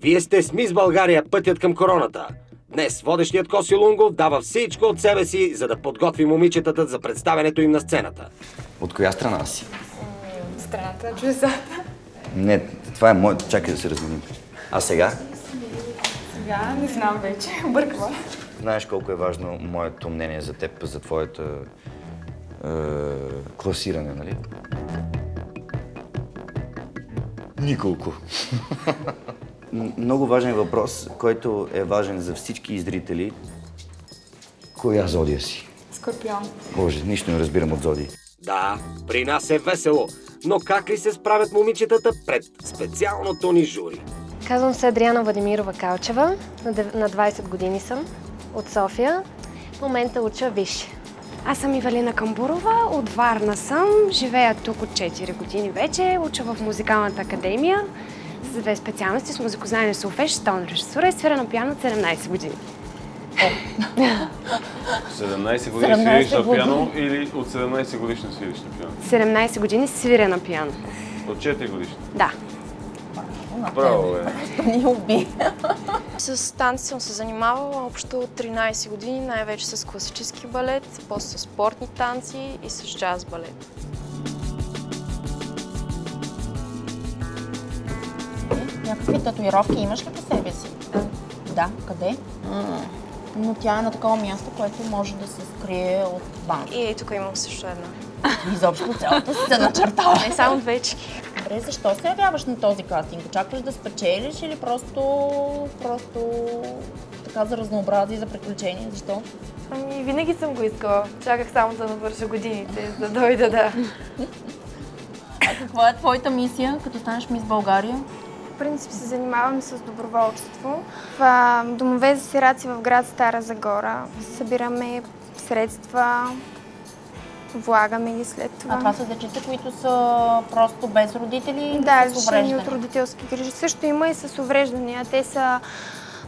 Вие сте с Мис България пътят към короната. Днес водещият Коси Лунгов дава всичко от себе си, за да подготви момичетата за представянето им на сцената. От коя страна си? Страната на чудесата. Не, това е моето. Чакай да се разменим. А сега? Сега не знам вече. Бърква. Знаеш колко е важно моето мнение за теб, за твоето класиране, нали? Николко. Много важен въпрос, който е важен за всички зрители. Коя зодия си? Скорпион. Боже, нищо не разбирам от зодии. Да, при нас е весело, но как ли се справят момичетата пред специалното ни жури? Казвам се Адриана Владимирова Калчева, на 20 години съм, от София. В момента уча висше. Аз съм Ивелина Камбурова, от Варна съм, живея тук от 4 години вече, уча в музикалната академия за 2 специалности с музикознание, солфеж, тон режисура и свиря на пиано от 17 години. 17 години свириш на пиано или от 17 годишни свириш на пиано? 17 години свиря на пиано. От 4 годишни? Да. Браво, бе. Ни уби. С танци съм се занимавала общо от 13 години, най-вече с класически балет, после с спортни танци и с джаз балет. Някакви татуировки имаш ли по себе си? Да. Къде? Но тя е на такова място, което може да се скрие от банк. И тук имам също една. Изобщо цялата си се начертава. Не само двечки. Добре, защо се явяваш на този кастинг? Очакваш да спечелиш или просто така за разнообразие, за приключение? Защо? Ами, винаги съм го искала. Чаках само да навърша годините, за да дойда, да. А каква е твоята мисия, като станеш Мис България? В принцип се занимавам с доброволчество. В домове за сираци в град Стара Загора събираме средства, влагаме ги след това. А това са дечица, които са просто без родители? Да, с лишени от родителски грижи. Също има и с увреждания. Те са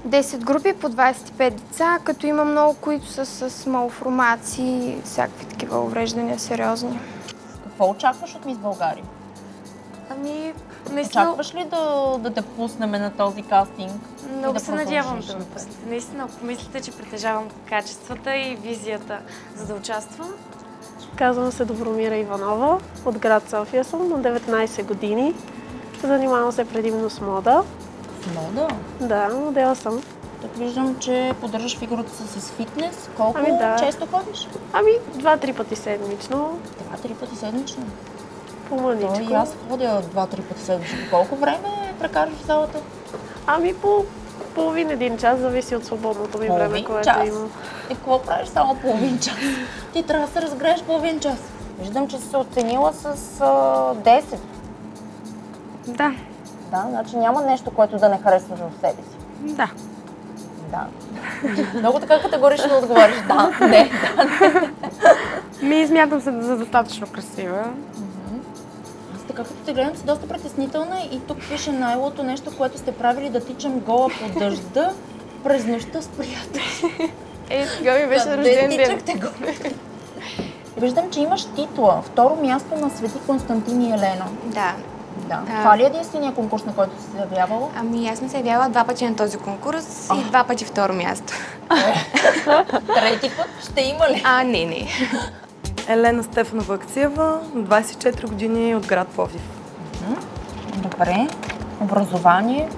10 групи по 25 деца, като има много, които са с малформации, всякакви такива увреждания сериозни. Какво очакваш от Мис България? Ами, наистина... Очакваш ли да те пуснем на този кастинг? Много се надявам да ме пуснете. Наистина, ако мислите, че притежавам качествата и визията за да участвам. Казвам се Добромира Иванова, от град София съм, на 19 години. Занимавам се предимно с мода. С мода? Да, модела съм. Так виждам, че поддържаш фигурата си с фитнес. Колко често ходиш? 2-3 пъти седмично. 2-3 пъти седмично? По-мъничко. И аз ходя 2-3 пъти седмично. Колко време прекараш в залата? По половин-един час, зависи от свободното ми време, което имам. И какво правиш само половин час? Ти трябва да се разгрееш половин час. Виждам, че си се оценила с 10. Да. Да, значи няма нещо, което да не харесваш в себе си. Да. Да. Много така категорично отговориш. Да, не, да. Смятам се за достатъчно красива. Аз така като те гледам си доста притеснителна и тук пише най-лото нещо, което сте правили да тичам гола по дъжда през нощта с приятели. Тогава ми беше рожден ден. Виждам, че имаш титла. Второ място на Свети Константин и Елена. Да. Това ли е единствения конкурс, на който си се явявала? Ами аз съм се явяла 2 пъти на този конкурс и 2 пъти второ място. Трети път ще има ли? Не. Елена Стефанова Акциева, 24 години, от град Пловдив. Добре. Образование?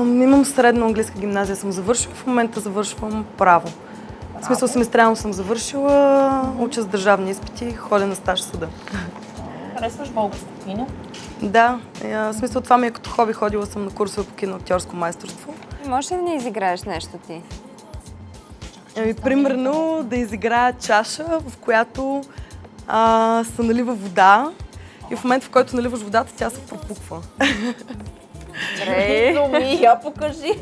Имам средна английска гимназия, съм завършила. В момента завършвам право. В смисъл семестриално съм завършила, уча с държавни изпити, ходя на стаж в съда. Харесваш българско кино? Да, в смисъл това ми е като хоби, ходила съм на курсове по киноактьорско майсторство. Можеш ли да ни изиграеш нещо ти? Примерно да изиграя чаша, в която се налива вода и в момента, в който наливаш водата, тя се пропуква. Добре, я покажи.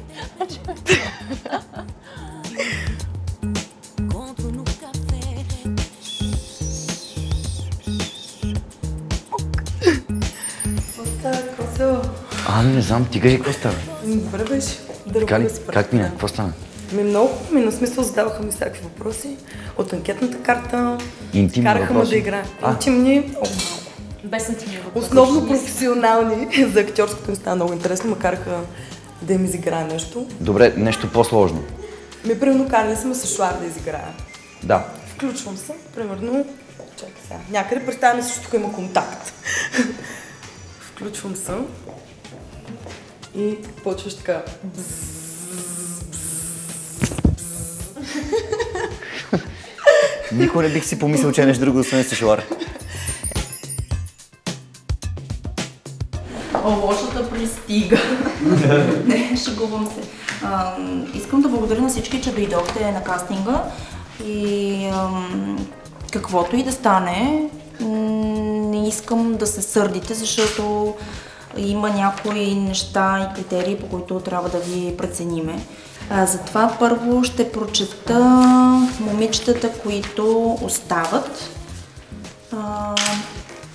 Не знам, ти кажи какво става? Добре беше. Така ли? Как мина? Какво стана? Много мина, смисъл задаваха ми всякакви въпроси от анкетната карта. Интимни караха въпроси? Ме да играя. Интимни, много малко. Без сантимир. Основно професионални. За актьорското ми стана много интересно, макар да им изиграя нещо. Добре, нещо по-сложно. Примерно канали сме с шуар да изиграя. Да. Включвам се, примерно, чакай сега, някъде, представяме се, че тук има контакт. Включвам се и почваш така. Никога не бих си помислил, че е нещо друго, освен сешуар. Лошата пристига. Не, шегувам се. Искам да благодаря на всички, че дойдохте на кастинга и каквото и да стане, не искам да се сърдите, защото има някои неща и критерии, по които трябва да ви прецениме. Затова първо ще прочета момичетата, които остават.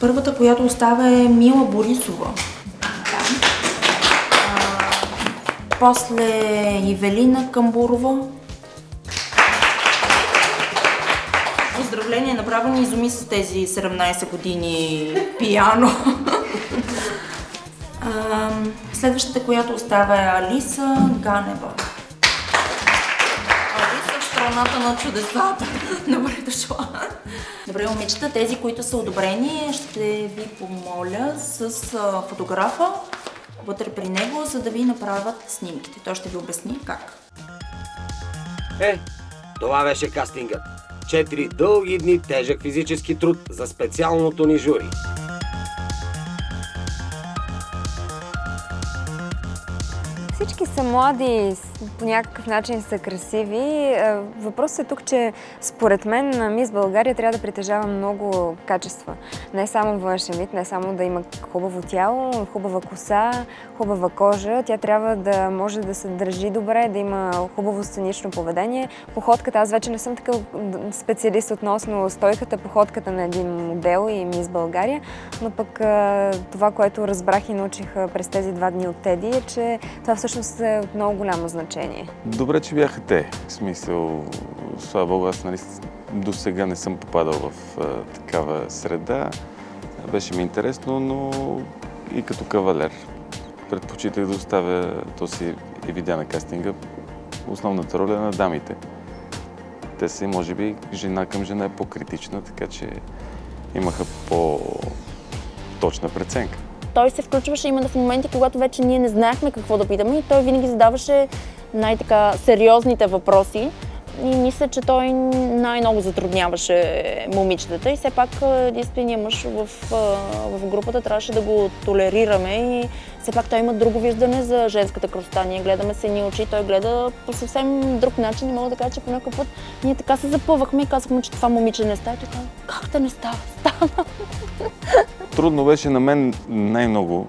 Първата, която остава, е Мила Борисова. После Ивелина Камбурова. Поздравление, направо ни изуми с тези 17 години пиано. Следващата, която остава, е Алиса Ганева. Алиса в страната на чудесата. Добре дошла. Добре, момичета, тези, които са одобрени, ще ви помоля с фотографа вътре при него, за да ви направят снимките. Той ще ви обясни как. Това беше кастингът. 4 дълги дни тежък физически труд за специалното ни жури. Всички са млади, по някакъв начин са красиви. Въпросът е тук, че според мен Мис България трябва да притежава много качества. Не само външен вид, не само да има хубаво тяло, хубава коса, хубава кожа. Тя трябва да може да се държи добре, да има хубаво сценично поведение. Походката, аз вече не съм такъв специалист относно стойката, походката на един модел и Мис България, но пък това, което разбрах и научих през тези 2 дни от Теди, е, че това всъщност е от много голямо значение. Добре, че бяха те. В смисъл, слава Богу, аз до сега не съм попадал в такава среда. Беше ми интересно, но и като кавалер. Предпочитах да оставя този и видя на кастинга основната роля на дамите. Те са, може би, жена към жена е по-критична, така че имаха по-точна преценка. Той се включваше именно в моменти, когато вече ние не знаехме какво да питаме и той винаги задаваше най-така сериозните въпроси. И мисля, че той най-много затрудняваше момичетата и все пак единственият мъж в групата трябваше да го толерираме и все пак той има друго виждане за женската красота. Ние гледаме с едни очи, той гледа по съвсем друг начин и мога да кажа, че по някакъв път ние така се запъвахме и казахме, че това момиче не става. Той казва, как да не става? Става! Трудно беше на мен, най-много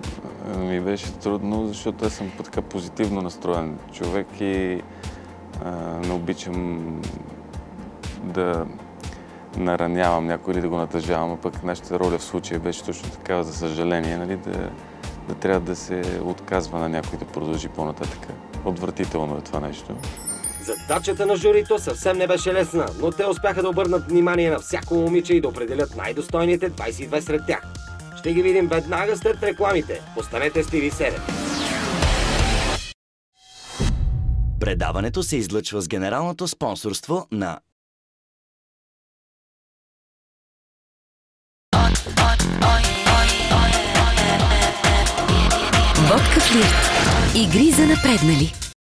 ми беше трудно, защото аз съм така позитивно настроен човек и не обичам да наранявам някой или да го натъжавам, а пък нашата роля в случая беше точно такава, за съжаление, нали, да трябва да се отказва на някой да продължи по-нататък. Отвратително е това нещо. Задачата на журито съвсем не беше лесна, но те успяха да обърнат внимание на всяко момиче и да определят най-достойните 22 сред тях. Ще ги видим веднага след рекламите. Останете с TV7. Предаването се излъчва с генералното спонсорство на Водка Флирт. Игри за напреднали.